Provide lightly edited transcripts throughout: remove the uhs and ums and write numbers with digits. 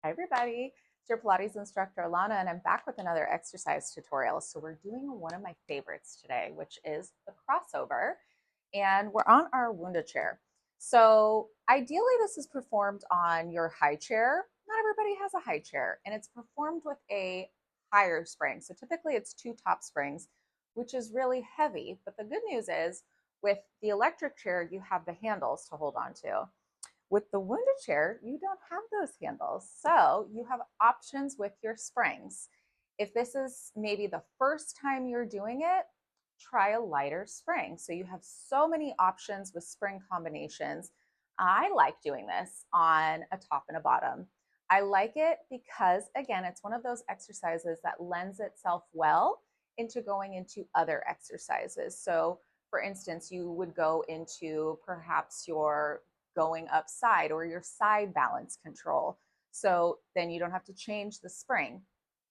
Hi everybody, it's your Pilates instructor Lana and I'm back with another exercise tutorial. So we're doing one of my favorites today, which is the crossover, and we're on our Wunda chair. So ideally this is performed on your high chair. Not everybody has a high chair, and it's performed with a higher spring. So typically it's two top springs, which is really heavy. But the good news is with the electric chair, you have the handles to hold on to. With the Wunda chair, you don't have those handles. So you have options with your springs. If this is maybe the first time you're doing it, try a lighter spring. So you have so many options with spring combinations. I like doing this on a top and a bottom. I like it because, again, it's one of those exercises that lends itself well into going into other exercises. So, for instance, you would go into perhaps your going up side or your side balance control. So then you don't have to change the spring,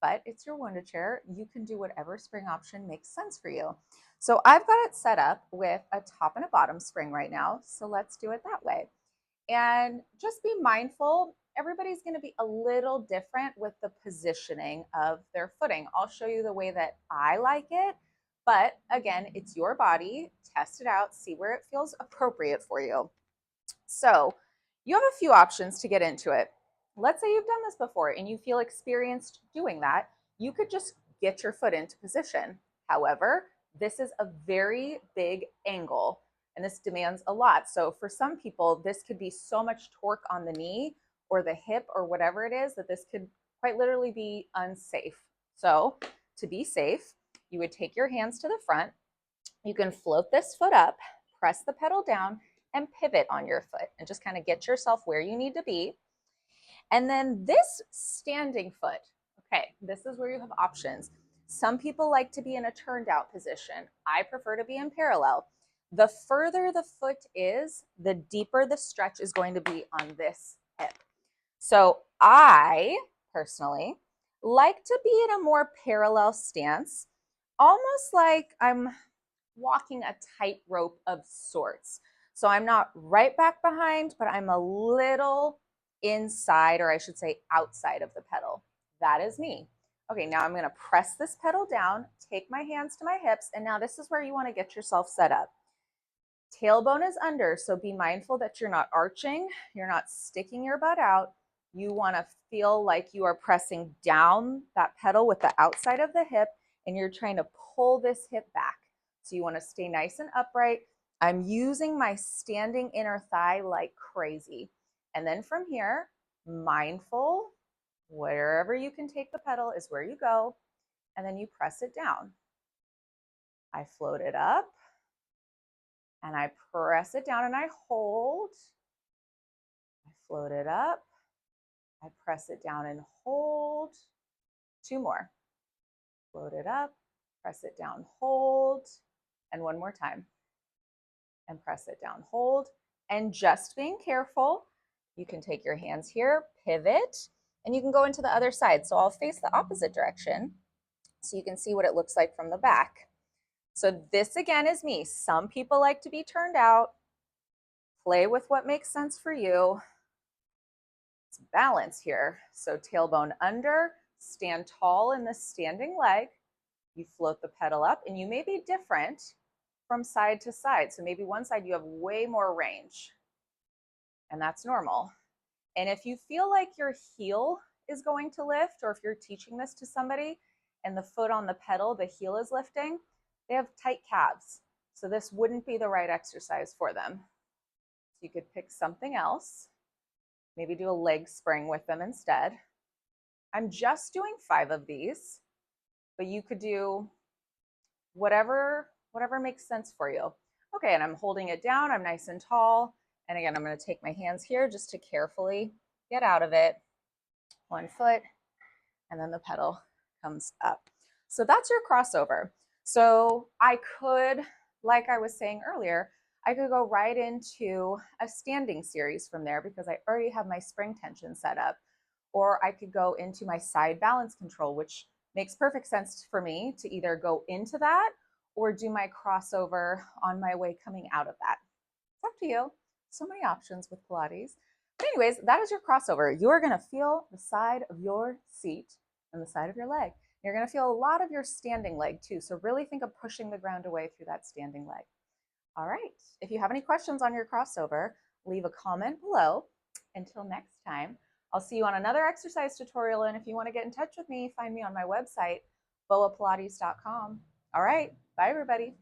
but it's your Wunda chair. You can do whatever spring option makes sense for you. So I've got it set up with a top and a bottom spring right now. So let's do it that way. And just be mindful, everybody's going to be a little different with the positioning of their footing. I'll show you the way that I like it. But again, it's your body. Test it out, see where it feels appropriate for you. So you have a few options to get into it. Let's say you've done this before and you feel experienced doing that. You could just get your foot into position. However, this is a very big angle and this demands a lot. So for some people, this could be so much torque on the knee or the hip or whatever it is that this could quite literally be unsafe. So to be safe, you would take your hands to the front. You can float this foot up, press the pedal down, and pivot on your foot and just kind of get yourself where you need to be. And then this standing foot, okay, this is where you have options. Some people like to be in a turned out position. I prefer to be in parallel. The further the foot is, the deeper the stretch is going to be on this hip. So I personally like to be in a more parallel stance, almost like I'm walking a tightrope of sorts. So I'm not right back behind, but I'm a little inside, or I should say outside of the pedal. That is me. Okay, now I'm going to press this pedal down, take my hands to my hips, and now this is where you want to get yourself set up. Tailbone is under, so be mindful that you're not arching, you're not sticking your butt out. You want to feel like you are pressing down that pedal with the outside of the hip, and you're trying to pull this hip back. So you want to stay nice and upright. I'm using my standing inner thigh like crazy. And then from here, mindful, wherever you can take the pedal is where you go. And then you press it down. I float it up and I press it down and I hold. I float it up. I press it down and hold. Two more. Float it up, press it down, hold. And one more time. And press it down, hold. And just being careful, you can take your hands here, pivot, and you can go into the other side. So I'll face the opposite direction so you can see what it looks like from the back. So this again is me. Some people like to be turned out. Play with what makes sense for you. It's balance here. So tailbone under, stand tall in the standing leg. You float the pedal up, and you may be different from side to side. So maybe one side you have way more range, and that's normal. And if you feel like your heel is going to lift, or if you're teaching this to somebody and the foot on the pedal, the heel is lifting, they have tight calves. So this wouldn't be the right exercise for them. So you could pick something else, maybe do a leg spring with them instead. I'm just doing 5 of these, but you could do whatever makes sense for you. Okay, and I'm holding it down. I'm nice and tall. And again, I'm going to take my hands here just to carefully get out of it. One foot, and then the pedal comes up. So that's your crossover. So I could, like I was saying earlier, I could go right into a standing series from there because I already have my spring tension set up. Or I could go into my side balance control, which makes perfect sense for me to either go into that or do my crossover on my way coming out of that. It's up to you. So many options with Pilates. But anyways, that is your crossover. You are gonna feel the side of your seat and the side of your leg. You're gonna feel a lot of your standing leg too. So really think of pushing the ground away through that standing leg. All right, if you have any questions on your crossover, leave a comment below. Until next time, I'll see you on another exercise tutorial. And if you want to get in touch with me, find me on my website, boapilates.com. All right, bye everybody.